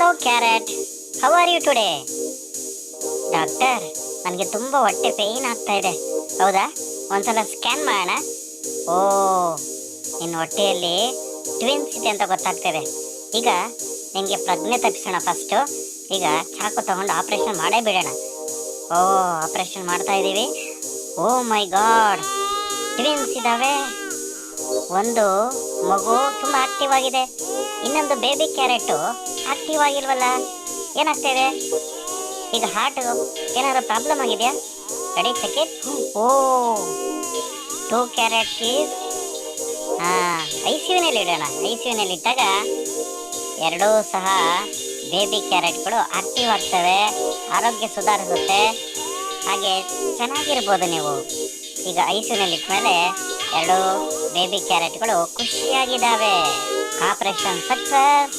Hello carrot, how are you today? Doctor, ನನಗೆ ತುಂಬ ಹೊಟ್ಟೆ ಪೇಯ್ನ್ ಆಗ್ತಾ ಇದೆ. ಹೌದಾ? ಒಂದ್ಸಲ ಸ್ಕ್ಯಾನ್ ಮಾಡೋಣ. ಓ, ನಿನ್ನ ಹೊಟ್ಟೆಯಲ್ಲಿ ಟ್ವಿನ್ಸ್ ಇದೆ ಅಂತ ಗೊತ್ತಾಗ್ತಿದೆ. ಈಗ ನಿನಗೆ ಪ್ರಜ್ಞೆ ತಪ್ಪಿಸೋಣ ಫಸ್ಟು. ಈಗ ಚಾಕು ತಗೊಂಡು ಆಪ್ರೇಷನ್ ಮಾಡೇ ಬಿಡೋಣ. ಓ, ಆಪ್ರೇಷನ್ ಮಾಡ್ತಾ ಇದ್ದೀವಿ. ಓ ಮೈ ಗಾಡ್, ಟ್ವಿನ್ಸ್ ಇದ್ದಾವೆ. ಒಂದು ಮಗು ತುಂಬ ಆಕ್ಟಿವ್ ಆಗಿದೆ, ಇನ್ನೊಂದು ಬೇಬಿ ಕ್ಯಾರೆಟು ಆಕ್ಟಿವ್ ಆಗಿಲ್ವಲ್ಲ, ಏನಾಗ್ತಾ ಇದೆ? ಈಗ ಹಾರ್ಟ್ ಏನಾದ್ರು ಪ್ರಾಬ್ಲಮ್ ಆಗಿದೆಯಾ? Ready check it. Oh, 2 carrots is I C ಯುನಲ್ಲಿ ಇಡೋಣ. ಐ ಸಿ ಯುನಲ್ಲಿ ಇಟ್ಟಾಗ ಎರಡೂ ಸಹ ಬೇಬಿ ಕ್ಯಾರೆಟ್ಗಳು ಆಕ್ಟಿವ್ ಆಗ್ತವೆ, ಆರೋಗ್ಯ ಸುಧಾರಿಸುತ್ತೆ, ಹಾಗೆ ಚೆನ್ನಾಗಿರ್ಬೋದು ನೀವು. ಈಗ ಐ ಸಿ ಯುನಲ್ಲಿ ಇಟ್ಮೇಲೆ ಎರಡು ಬೇಬಿ ಕ್ಯಾರೆಟ್ಗಳು ಖುಷಿಯಾಗಿದ್ದಾವೆ. Operation success.